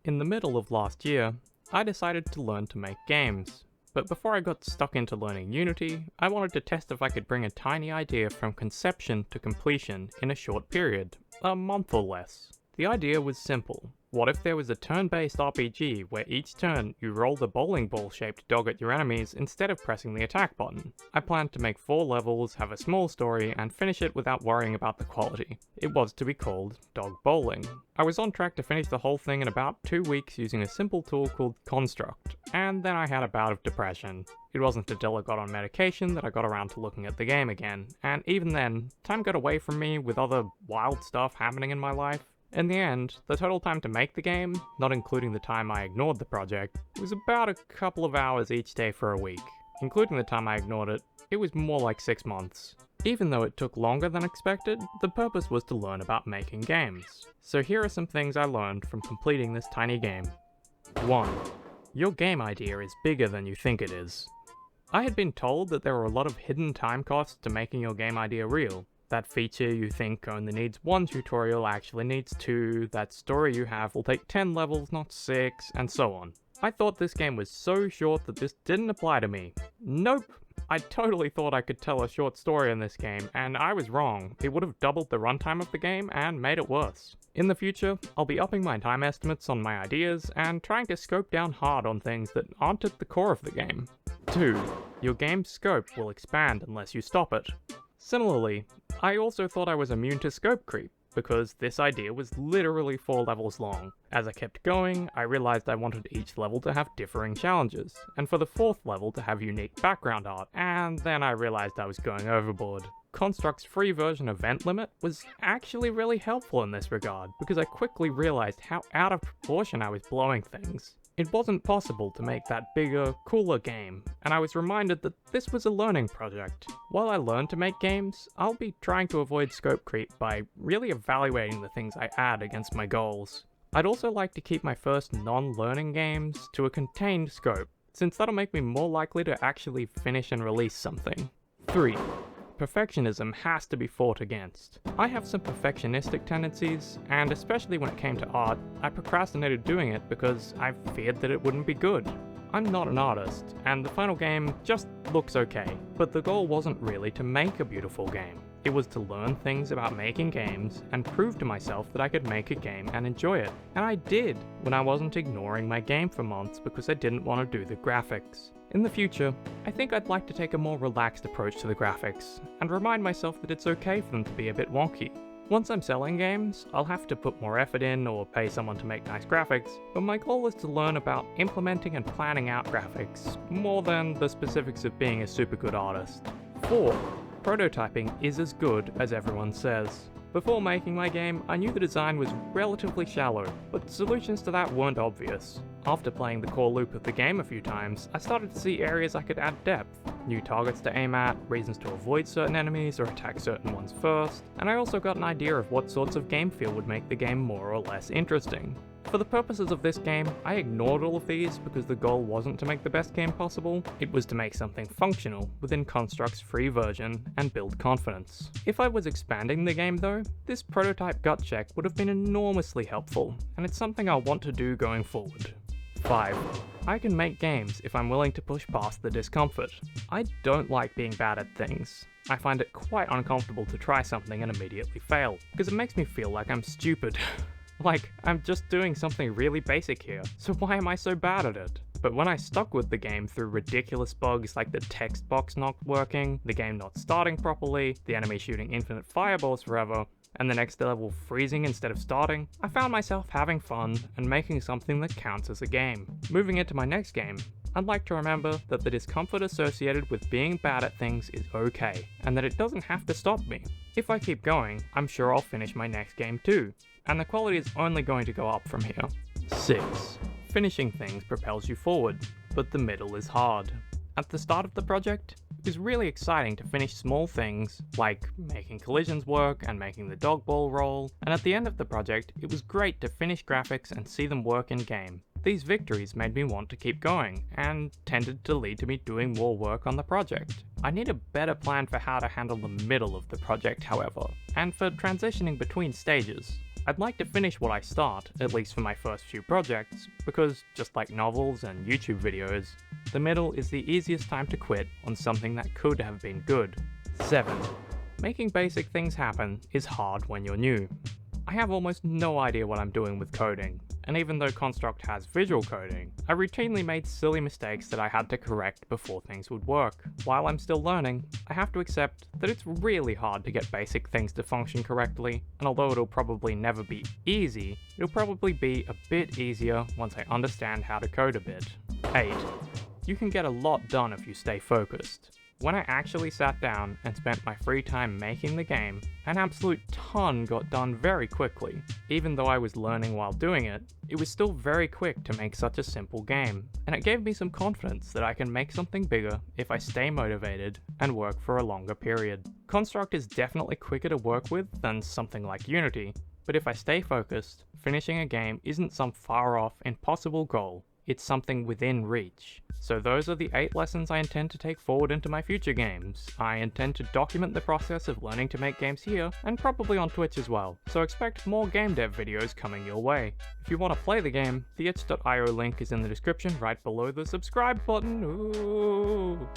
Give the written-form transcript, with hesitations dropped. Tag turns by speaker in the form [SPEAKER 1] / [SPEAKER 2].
[SPEAKER 1] In the middle of last year, I decided to learn to make games. But before I got stuck into learning Unity, I wanted to test if I could bring a tiny idea from conception to completion in a short period, a month or less. The idea was simple. What if there was a turn-based RPG where each turn you roll the bowling ball-shaped dog at your enemies instead of pressing the attack button? I planned to make 4 levels, have a small story, and finish it without worrying about the quality. It was to be called Dog Bowling. I was on track to finish the whole thing in about 2 weeks using a simple tool called Construct, and then I had a bout of depression. It wasn't until I got on medication that I got around to looking at the game again, and even then, time got away from me with other wild stuff happening in my life. In the end, the total time to make the game, not including the time I ignored the project, was about a couple of hours each day for a week. Including the time I ignored it, it was more like 6 months. Even though it took longer than expected, the purpose was to learn about making games. So here are some things I learned from completing this tiny game. 1. Your game idea is bigger than you think it is. I had been told that there were a lot of hidden time costs to making your game idea real. That feature you think only needs 1 tutorial actually needs 2, that story you have will take 10 levels not 6, and so on. I thought this game was so short that this didn't apply to me. Nope! I totally thought I could tell a short story in this game, and I was wrong. It would have doubled the runtime of the game and made it worse. In the future, I'll be upping my time estimates on my ideas and trying to scope down hard on things that aren't at the core of the game. 2. Your game's scope will expand unless you stop it. Similarly, I also thought I was immune to scope creep, because this idea was literally 4 levels long. As I kept going, I realized I wanted each level to have differing challenges, and for the 4th level to have unique background art, and then I realized I was going overboard. Construct's free version event limit was actually really helpful in this regard, because I quickly realized how out of proportion I was blowing things. It wasn't possible to make that bigger, cooler game, and I was reminded that this was a learning project. While I learn to make games, I'll be trying to avoid scope creep by really evaluating the things I add against my goals. I'd also like to keep my first non-learning games to a contained scope, since that'll make me more likely to actually finish and release something. 3. Perfectionism has to be fought against. I have some perfectionistic tendencies, and especially when it came to art, I procrastinated doing it because I feared that it wouldn't be good. I'm not an artist, and the final game just looks okay, but the goal wasn't really to make a beautiful game. It was to learn things about making games and prove to myself that I could make a game and enjoy it. And I did, when I wasn't ignoring my game for months because I didn't want to do the graphics. In the future, I think I'd like to take a more relaxed approach to the graphics, and remind myself that it's okay for them to be a bit wonky. Once I'm selling games, I'll have to put more effort in or pay someone to make nice graphics, but my goal is to learn about implementing and planning out graphics, more than the specifics of being a super good artist. 4. Prototyping is as good as everyone says. Before making my game, I knew the design was relatively shallow, but solutions to that weren't obvious. After playing the core loop of the game a few times, I started to see areas I could add depth, new targets to aim at, reasons to avoid certain enemies or attack certain ones first, and I also got an idea of what sorts of game feel would make the game more or less interesting. For the purposes of this game, I ignored all of these because the goal wasn't to make the best game possible, it was to make something functional within Construct's free version and build confidence. If I was expanding the game though, this prototype gut check would have been enormously helpful, and it's something I'll want to do going forward. 5. I can make games if I'm willing to push past the discomfort. I don't like being bad at things. I find it quite uncomfortable to try something and immediately fail, because it makes me feel like I'm stupid. Like, I'm just doing something really basic here, so why am I so bad at it? But when I stuck with the game through ridiculous bugs like the text box not working, the game not starting properly, the enemy shooting infinite fireballs forever, and the next level freezing instead of starting, I found myself having fun and making something that counts as a game. Moving into my next game, I'd like to remember that the discomfort associated with being bad at things is okay, and that it doesn't have to stop me. If I keep going, I'm sure I'll finish my next game too, and the quality is only going to go up from here. 6. Finishing things propels you forward, but the middle is hard. At the start of the project, it was really exciting to finish small things, like making collisions work and making the dog ball roll, and at the end of the project, it was great to finish graphics and see them work in game. These victories made me want to keep going, and tended to lead to me doing more work on the project. I need a better plan for how to handle the middle of the project, however, and for transitioning between stages. I'd like to finish what I start, at least for my first few projects, because just like novels and YouTube videos, the middle is the easiest time to quit on something that could have been good. 7. Making basic things happen is hard when you're new. I have almost no idea what I'm doing with coding, and even though Construct has visual coding, I routinely made silly mistakes that I had to correct before things would work. While I'm still learning, I have to accept that it's really hard to get basic things to function correctly, and although it'll probably never be easy, it'll probably be a bit easier once I understand how to code a bit. 8. You can get a lot done if you stay focused. When I actually sat down and spent my free time making the game, an absolute ton got done very quickly. Even though I was learning while doing it, it was still very quick to make such a simple game, and it gave me some confidence that I can make something bigger if I stay motivated and work for a longer period. Construct is definitely quicker to work with than something like Unity, but if I stay focused, finishing a game isn't some far off, impossible goal. It's something within reach. So those are the 8 lessons I intend to take forward into my future games. I intend to document the process of learning to make games here, and probably on Twitch as well, so expect more game dev videos coming your way. If you want to play the game, the itch.io link is in the description right below the subscribe button. Ooh.